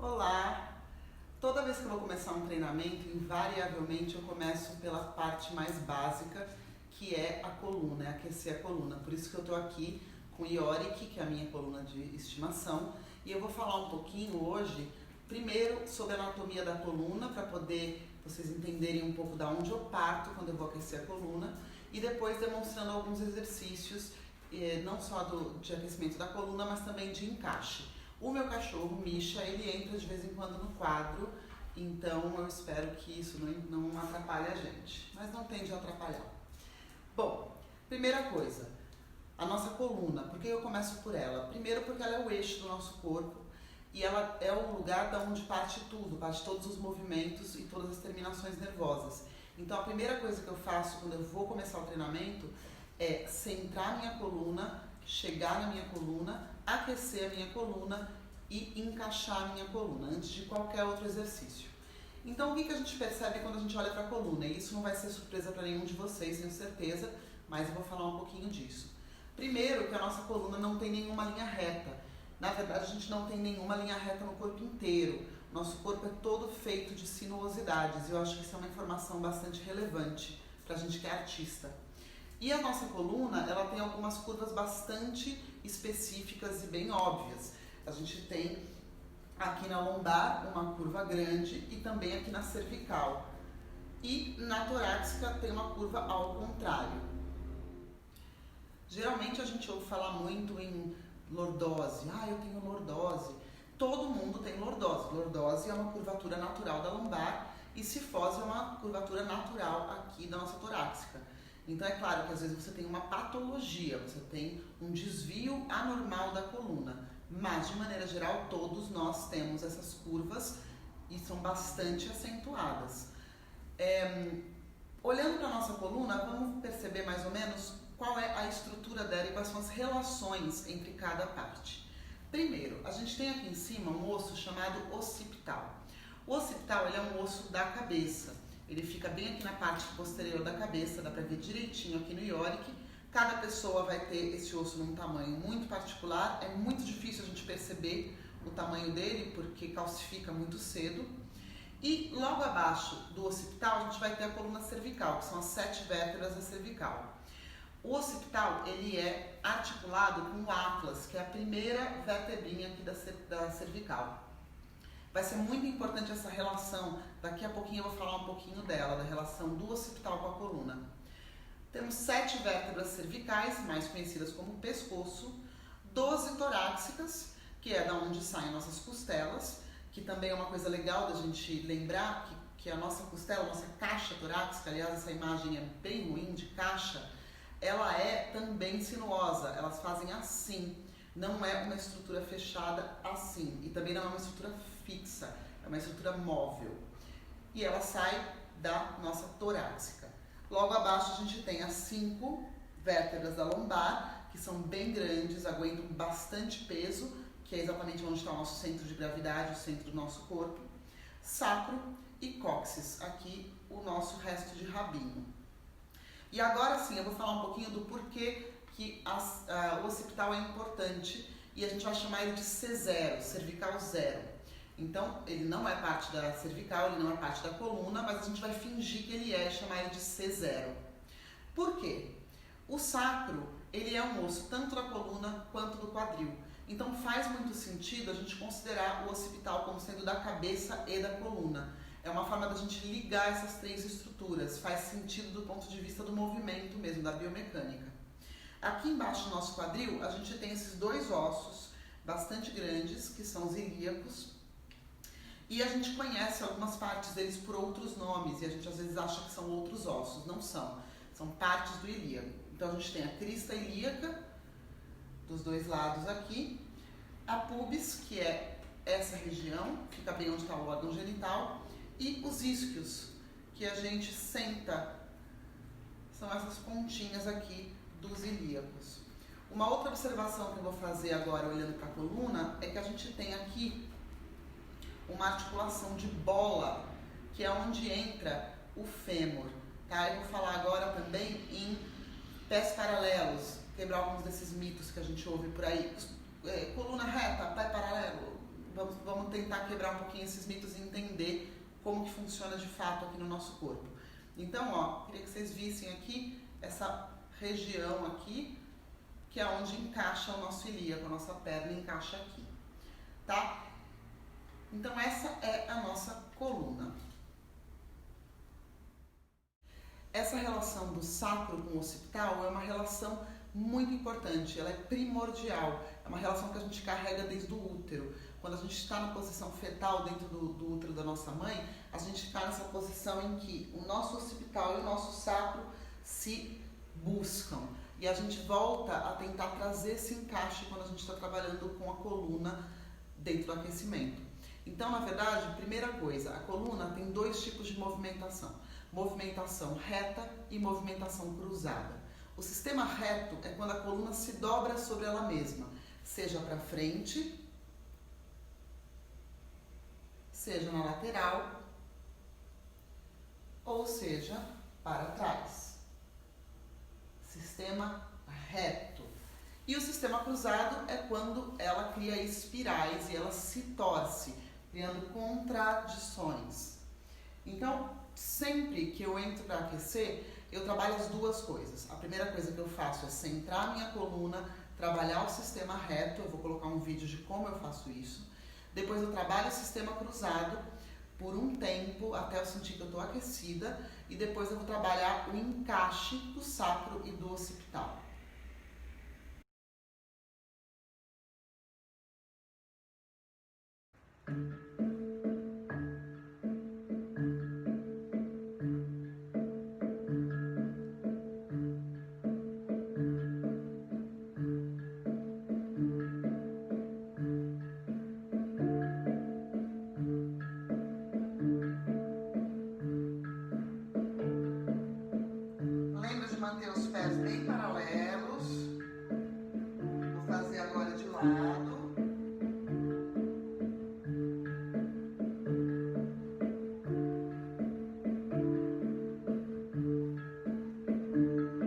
Olá! Toda vez que eu vou começar um treinamento, invariavelmente eu começo pela parte mais básica, que é a coluna, é aquecer a coluna. Por isso que eu estou aqui com o Yorick, que é a minha coluna de estimação, e eu vou falar um pouquinho hoje, primeiro sobre a anatomia da coluna, para poder vocês entenderem um pouco da onde eu parto quando eu vou aquecer a coluna, e depois demonstrando alguns exercícios, não só de aquecimento da coluna, mas também de encaixe. O meu cachorro, Misha, ele entra de vez em quando no quadro, então eu espero que isso não atrapalhe a gente, mas não tende a atrapalhar. Bom, primeira coisa, a nossa coluna, por que eu começo por ela? Primeiro porque ela é o eixo do nosso corpo e ela é o lugar da onde parte tudo, parte todos os movimentos e todas as terminações nervosas. Então a primeira coisa que eu faço quando eu vou começar o treinamento é centrar minha coluna, chegar na minha coluna, aquecer a minha coluna e encaixar a minha coluna antes de qualquer outro exercício. Então o que a gente percebe quando a gente olha para a coluna? E isso não vai ser surpresa para nenhum de vocês, tenho certeza, mas eu vou falar um pouquinho disso. Primeiro que a nossa coluna não tem nenhuma linha reta. Na verdade a gente não tem nenhuma linha reta no corpo inteiro. Nosso corpo é todo feito de sinuosidades e eu acho que isso é uma informação bastante relevante para a gente que é artista. E a nossa coluna, ela tem algumas curvas bastante específicas e bem óbvias. A gente tem aqui na lombar uma curva grande e também aqui na cervical. E na torácica tem uma curva ao contrário. Geralmente a gente ouve falar muito em lordose. Eu tenho lordose. Todo mundo tem lordose. Lordose é uma curvatura natural da lombar e cifose é uma curvatura natural aqui da nossa torácica. Então é claro que às vezes você tem uma patologia, você tem um desvio anormal da coluna, mas de maneira geral todos nós temos essas curvas e são bastante acentuadas. Olhando para a nossa coluna, vamos perceber mais ou menos qual é a estrutura dela e quais são as relações entre cada parte. Primeiro, a gente tem aqui em cima um osso chamado occipital. O occipital ele é um osso da cabeça. Ele fica bem aqui na parte posterior da cabeça, dá pra ver direitinho aqui no Yorick. Cada pessoa vai ter esse osso num tamanho muito particular, é muito difícil a gente perceber o tamanho dele, porque calcifica muito cedo. E logo abaixo do occipital a gente vai ter a coluna cervical, que são as 7 vértebras da cervical. O occipital ele é articulado com o atlas, que é a primeira vertebrinha aqui da cervical. Vai ser muito importante essa relação, daqui a pouquinho eu vou falar um pouquinho dela, da relação do occipital com a coluna. Temos 7 vértebras cervicais, mais conhecidas como pescoço, 12 torácicas, que é da onde saem nossas costelas, que também é uma coisa legal da gente lembrar, que a nossa costela, a nossa caixa torácica, aliás essa imagem é bem ruim de caixa, ela é também sinuosa, elas fazem assim. Não é uma estrutura fechada assim e também não é uma estrutura fixa, é uma estrutura móvel. E ela sai da nossa torácica. Logo abaixo a gente tem as 5 vértebras da lombar, que são bem grandes, aguentam bastante peso, que é exatamente onde está o nosso centro de gravidade, o centro do nosso corpo. Sacro e cóccix, aqui o nosso resto de rabinho. E agora sim, eu vou falar um pouquinho do porquê que o occipital é importante e a gente vai chamar ele de C0, cervical 0. Então, ele não é parte da cervical, ele não é parte da coluna, mas a gente vai fingir que ele é e chamar ele de C0. Por quê? O sacro, ele é um osso tanto da coluna quanto do quadril. Então, faz muito sentido a gente considerar o occipital como sendo da cabeça e da coluna. É uma forma da gente ligar essas 3 estruturas, faz sentido do ponto de vista do movimento mesmo, da biomecânica. Aqui embaixo do nosso quadril, a gente tem esses 2 ossos bastante grandes, que são os ilíacos, e a gente conhece algumas partes deles por outros nomes, e a gente às vezes acha que são outros ossos, não são, são partes do ilíaco. Então a gente tem a crista ilíaca, dos 2 lados aqui, a pubis, que é essa região, fica bem onde está o órgão genital, e os isquios, que a gente senta, são essas pontinhas aqui dos ilíacos. Uma outra observação que eu vou fazer agora olhando para a coluna é que a gente tem aqui uma articulação de bola, que é onde entra o fêmur. Tá? Eu vou falar agora também em pés paralelos, quebrar alguns desses mitos que a gente ouve por aí. Coluna reta, pé paralelo, vamos tentar quebrar um pouquinho esses mitos e entender como que funciona de fato aqui no nosso corpo. Então, ó, queria que vocês vissem aqui essa região aqui, que é onde encaixa o nosso ilíaco, a nossa perna encaixa aqui, tá? Então essa é a nossa coluna. Essa relação do sacro com o occipital é uma relação muito importante, ela é primordial, é uma relação que a gente carrega desde o útero. Quando a gente está na posição fetal dentro do útero da nossa mãe, a gente está nessa posição em que o nosso occipital e o nosso sacro se buscam. E a gente volta a tentar trazer esse encaixe quando a gente está trabalhando com a coluna dentro do aquecimento. Então, na verdade, primeira coisa, a coluna tem dois tipos de movimentação. Movimentação reta e movimentação cruzada. O sistema reto é quando a coluna se dobra sobre ela mesma, seja para frente, seja na lateral, ou seja para trás. Sistema reto. E o sistema cruzado é quando ela cria espirais e ela se torce, criando contradições. Então, sempre que eu entro para aquecer, eu trabalho as duas coisas. A primeira coisa que eu faço é centrar a minha coluna, trabalhar o sistema reto. Eu vou colocar um vídeo de como eu faço isso. Depois eu trabalho o sistema cruzado por um tempo, até eu sentir que eu estou aquecida. E depois eu vou trabalhar o encaixe do sacro e do occipital. Lembra de manter os pés bem paralelos. Vou fazer agora de lado.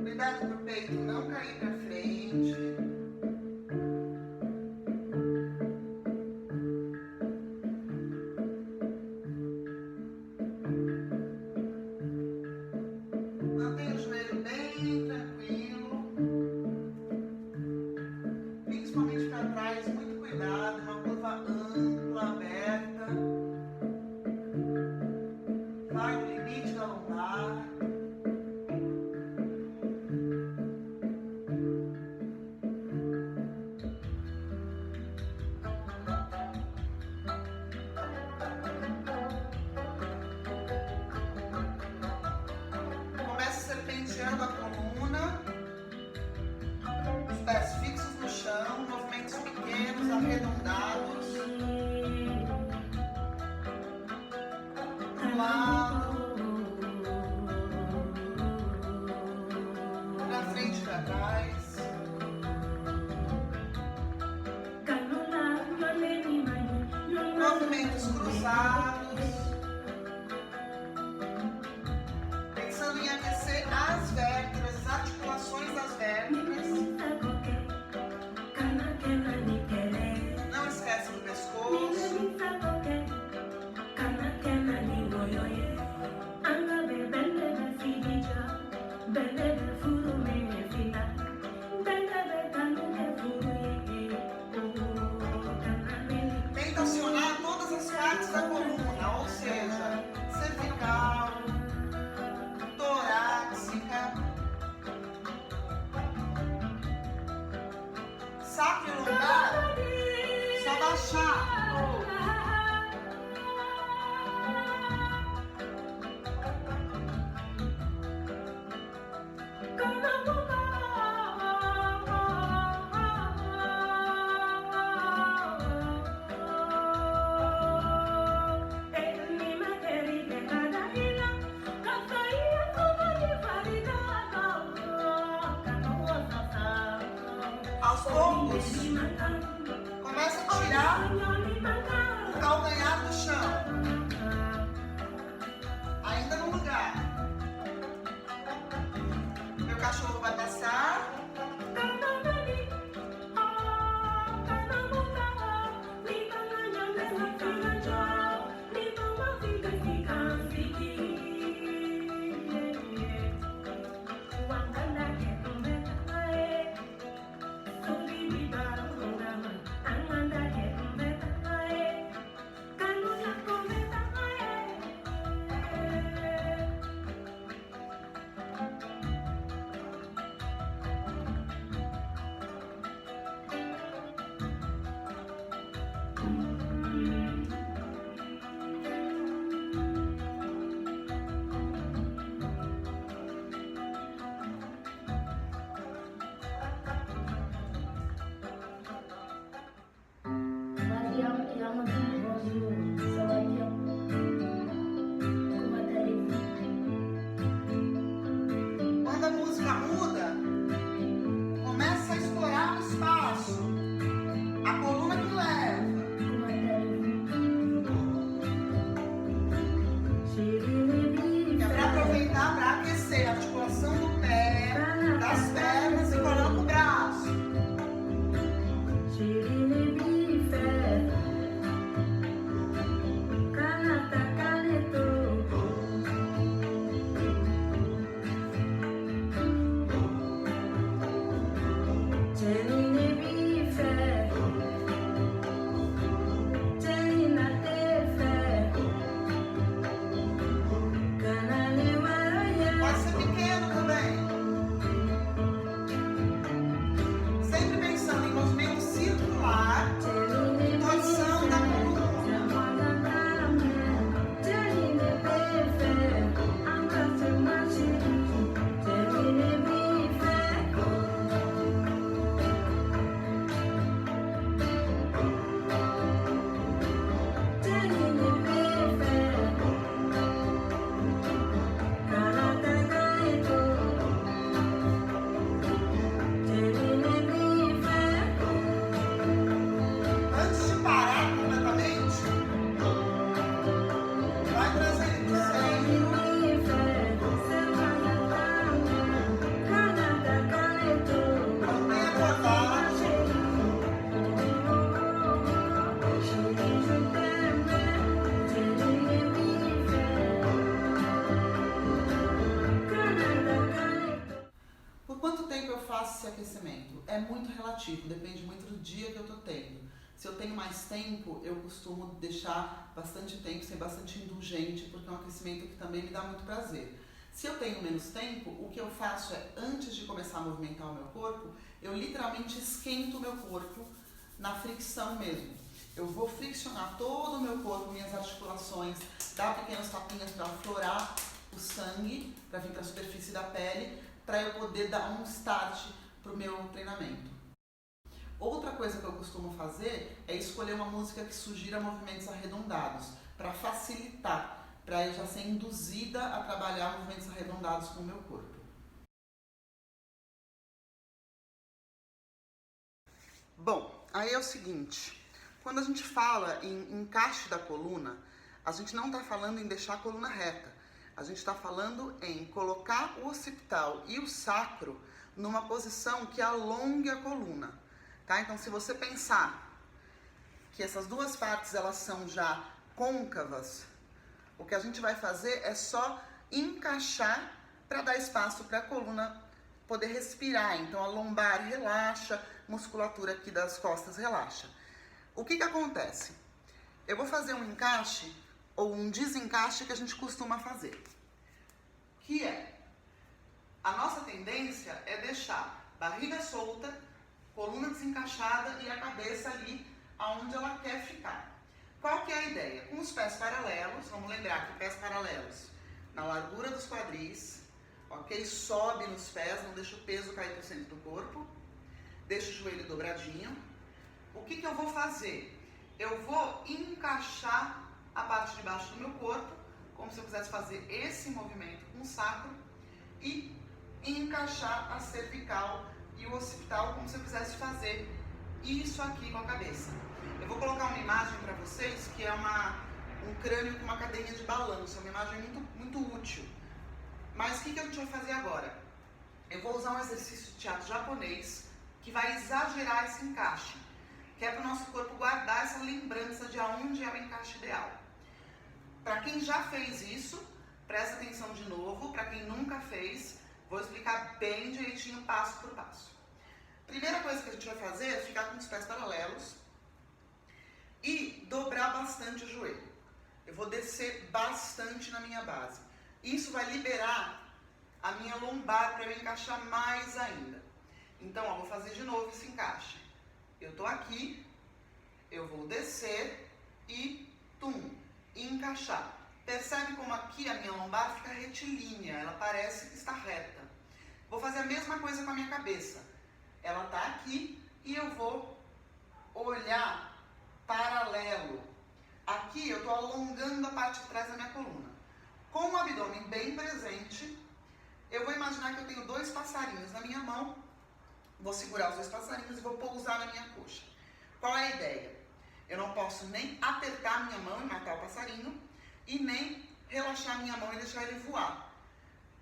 Cuidado para o peito não cair para frente. Mantenha o joelho bem tranquilo. Principalmente para trás, muito cuidado. Uma curva ampla, aberta. Vai no limite da lombar. Serpenteando a coluna, os pés fixos no chão, movimentos pequenos, arredondados, pro lado, pra frente e pra trás. Movimentos cruzados. As vértebras, as articulações das vértebras. Não esquece do pescoço. Tenta acionar todas as partes da coluna, ou seja, cervical, sacro e lombar, só baixar. Aos poucos, começa a tirar o calcanhar do chão. Ainda no lugar. Meu cachorro vai passar. Quando a música muda, começa a explorar o espaço, a coluna que leva. Que é para aproveitar para aquecer a articulação do pé, das pernas e coloca o braço. Pode ser pequeno também. Sempre pensando em movimento circular, torção da coluna. Antes de parar completamente, vai trazendo do centro. Mantém a tua base. Por quanto tempo eu faço esse aquecimento? É muito relativo, depende muito do dia que eu tô tendo. Se eu tenho mais tempo, eu costumo deixar bastante tempo, ser bastante indulgente, porque é um aquecimento que também me dá muito prazer. Se eu tenho menos tempo, o que eu faço é, antes de começar a movimentar o meu corpo, eu literalmente esquento o meu corpo na fricção mesmo. Eu vou friccionar todo o meu corpo, minhas articulações, dar pequenas tapinhas para aflorar o sangue, para vir para a superfície da pele, para eu poder dar um start para o meu treinamento. Outra coisa que eu costumo fazer é escolher uma música que sugira movimentos arredondados, para facilitar, para eu já ser induzida a trabalhar movimentos arredondados com o meu corpo. Bom, aí é o seguinte, quando a gente fala em encaixe da coluna, a gente não está falando em deixar a coluna reta, a gente está falando em colocar o occipital e o sacro numa posição que alongue a coluna. Tá? Então, se você pensar que essas duas partes elas são já côncavas, o que a gente vai fazer é só encaixar para dar espaço para a coluna poder respirar. Então, a lombar relaxa, musculatura aqui das costas relaxa. O que acontece? Eu vou fazer um encaixe ou um desencaixe que a gente costuma fazer, que é, a nossa tendência é deixar barriga solta, coluna desencaixada e a cabeça ali aonde ela quer ficar. Qual que é a ideia? Com os pés paralelos, vamos lembrar que pés paralelos na largura dos quadris, ok? Sobe nos pés, não deixa o peso cair para o centro do corpo, deixa o joelho dobradinho. O que eu vou fazer? Eu vou encaixar a parte de baixo do meu corpo, como se eu quisesse fazer esse movimento com o sacro, e encaixar a cervical e o occipital como se eu quisesse fazer isso aqui com a cabeça. Eu vou colocar uma imagem para vocês que é um crânio com uma cadeirinha de balanço, é uma imagem muito útil. Mas o que a gente vai fazer agora? Eu vou usar um exercício de teatro japonês que vai exagerar esse encaixe, que é para o nosso corpo guardar essa lembrança de aonde é o encaixe ideal. Para quem já fez isso, presta atenção de novo. Para quem nunca fez, vou explicar bem direitinho, passo por passo. Primeira coisa que a gente vai fazer é ficar com os pés paralelos e dobrar bastante o joelho. Eu vou descer bastante na minha base. Isso vai liberar a minha lombar para eu encaixar mais ainda. Então, vou fazer de novo esse encaixe. Eu tô aqui, eu vou descer e encaixar. Percebe como aqui a minha lombar fica retilínea, ela parece que está reta. Vou fazer a mesma coisa com a minha cabeça. Ela tá aqui e eu vou olhar paralelo. A Aqui eu estou alongando a parte de trás da minha coluna. Com o abdômen bem presente, eu vou imaginar que eu tenho 2 passarinhos na minha mão. Vou segurar os 2 passarinhos e vou pousar na minha coxa. Qual é a ideia? Eu não posso nem apertar a minha mão e matar o passarinho e nem relaxar a minha mão e deixar ele voar.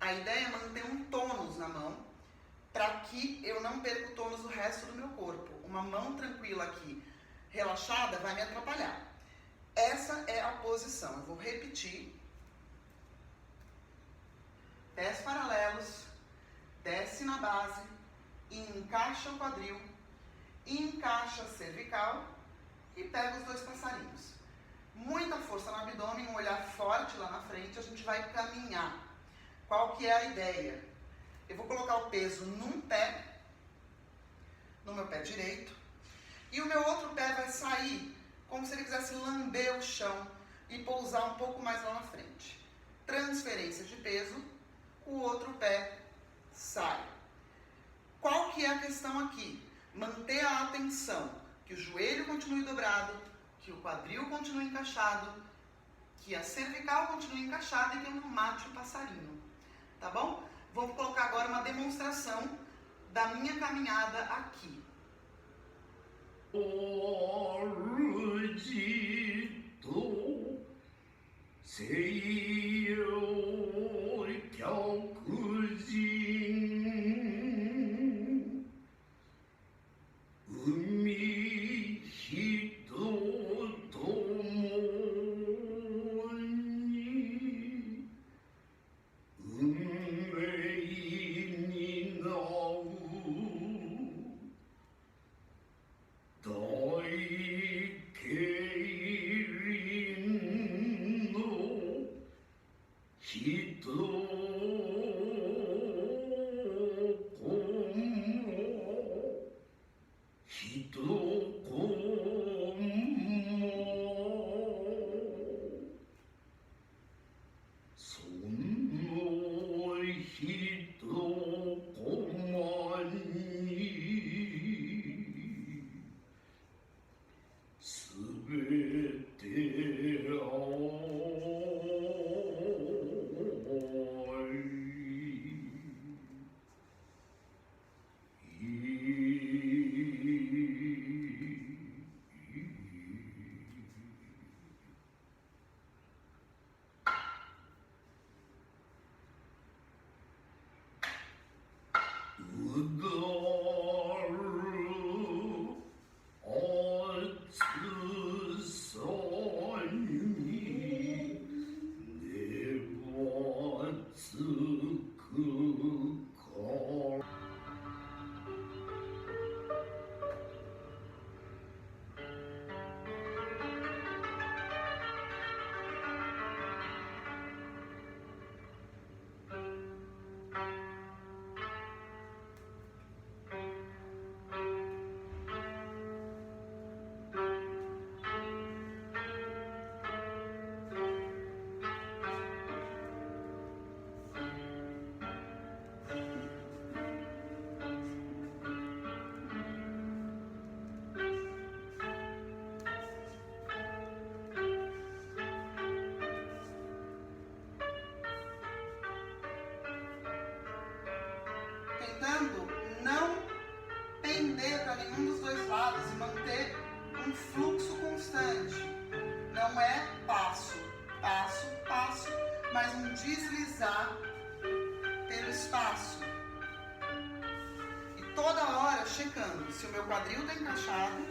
A ideia é manter um tônus na mão para que eu não perca o tônus do resto do meu corpo. Uma mão tranquila aqui, relaxada, vai me atrapalhar. Essa é a posição. Eu vou repetir. Pés paralelos, desce na base, encaixa o quadril, encaixa a cervical e pega os 2 passarinhos. Muita força no abdômen, um olhar forte lá na frente, a gente vai caminhar. Qual que é a ideia? Eu vou colocar o peso num pé, no meu pé direito, e o meu outro pé vai sair como se ele quisesse lamber o chão e pousar um pouco mais lá na frente. Transferência de peso, o outro pé sai. Qual que é a questão aqui? Manter a atenção, que o joelho continue dobrado, que o quadril continue encaixado, que a cervical continue encaixada e que eu não mate o passarinho. Tá bom? Vou colocar agora uma demonstração da minha caminhada aqui. Tentando não pender para nenhum dos 2 lados e manter um fluxo constante. Não é passo, passo, passo, mas um deslizar pelo espaço. E toda hora checando se o meu quadril está encaixado,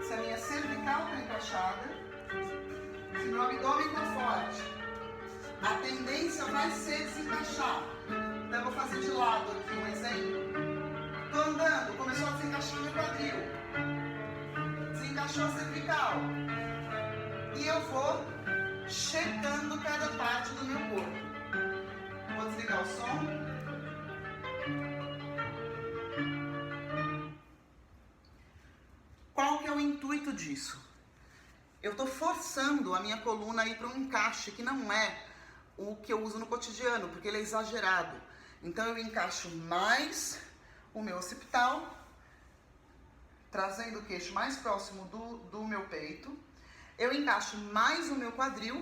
se a minha cervical está encaixada, se o meu abdômen está forte. A tendência vai ser desencaixar. Então eu vou fazer de lado aqui um exemplo. Estou andando, começou a desencaixar meu quadril. Desencaixou a cervical. E eu vou checando cada parte do meu corpo. Vou desligar o som. Qual que é o intuito disso? Eu estou forçando a minha coluna a ir para um encaixe que não é o que eu uso no cotidiano, porque ele é exagerado. Então eu encaixo mais o meu occipital, trazendo o queixo mais próximo do meu peito. eu encaixo mais o meu quadril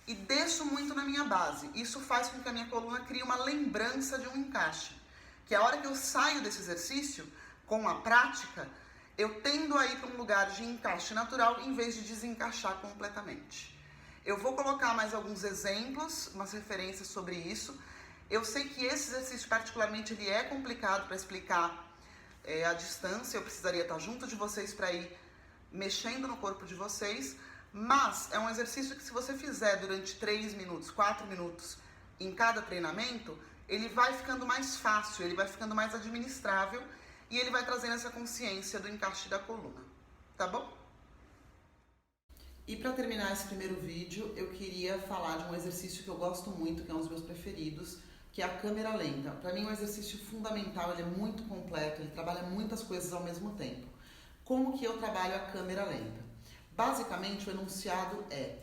e desço muito na minha base. Isso faz com que a minha coluna crie uma lembrança de um encaixe. Que a hora que eu saio desse exercício, com a prática, eu tendo a ir para um lugar de encaixe natural em vez de desencaixar completamente. Eu vou colocar mais alguns exemplos, umas referências sobre isso. Eu sei que esse exercício particularmente ele é complicado para explicar a distância, eu precisaria estar junto de vocês para ir mexendo no corpo de vocês, mas é um exercício que se você fizer durante 3 minutos, 4 minutos em cada treinamento, ele vai ficando mais fácil, ele vai ficando mais administrável e ele vai trazendo essa consciência do encaixe da coluna, tá bom? E para terminar esse primeiro vídeo, eu queria falar de um exercício que eu gosto muito, que é um dos meus preferidos, que é a câmera lenta. Para mim é um exercício fundamental, ele é muito completo, ele trabalha muitas coisas ao mesmo tempo. Como que eu trabalho a câmera lenta? Basicamente, o enunciado é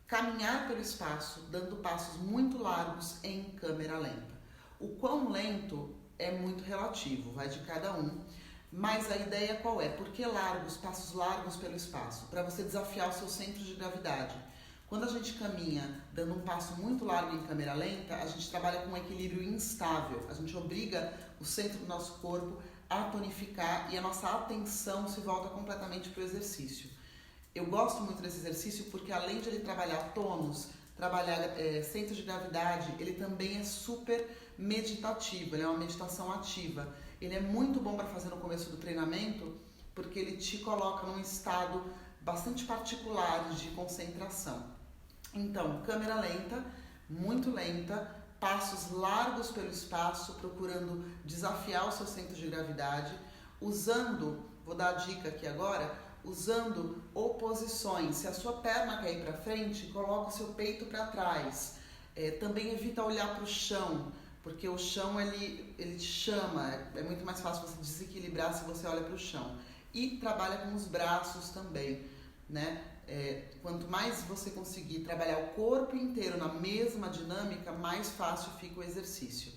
caminhar pelo espaço, dando passos muito largos em câmera lenta. O quão lento é muito relativo, vai de cada um, mas a ideia qual é? Por que largos, passos largos pelo espaço? Para você desafiar o seu centro de gravidade. Quando a gente caminha dando um passo muito largo em câmera lenta, a gente trabalha com um equilíbrio instável. A gente obriga o centro do nosso corpo a tonificar e a nossa atenção se volta completamente para o exercício. Eu gosto muito desse exercício porque além de ele trabalhar tônus, trabalhar centro de gravidade, ele também é super meditativo, ele é uma meditação ativa. Ele é muito bom para fazer no começo do treinamento porque ele te coloca num estado bastante particular de concentração. Então, câmera lenta, muito lenta, passos largos pelo espaço, procurando desafiar o seu centro de gravidade, usando, vou dar a dica aqui agora, usando oposições. Se a sua perna cair para frente, coloca o seu peito para trás. Também evita olhar para o chão, porque o chão ele te chama, é muito mais fácil você desequilibrar se você olha para o chão. E trabalha com os braços também, né? Quanto mais você conseguir trabalhar o corpo inteiro na mesma dinâmica, mais fácil fica o exercício.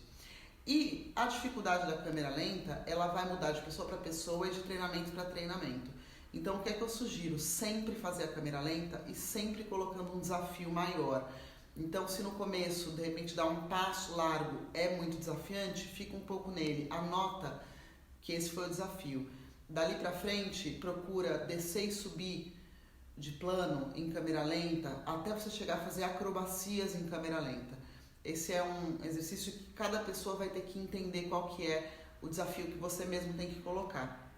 E a dificuldade da câmera lenta, ela vai mudar de pessoa para pessoa e de treinamento para treinamento. Então, o que é que eu sugiro? Sempre fazer a câmera lenta e sempre colocando um desafio maior. Então, se no começo, de repente, dar um passo largo é muito desafiante, fica um pouco nele. Anota que esse foi o desafio. Dali para frente, procura descer e subir de plano em câmera lenta até você chegar a fazer acrobacias em câmera lenta. Esse é um exercício que cada pessoa vai ter que entender qual que é o desafio que você mesmo tem que colocar.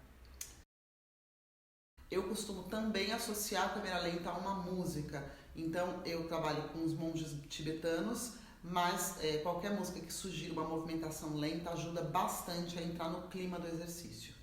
Eu costumo também associar a câmera lenta a uma música, então eu trabalho com os monges tibetanos, mas qualquer música que sugira uma movimentação lenta ajuda bastante a entrar no clima do exercício.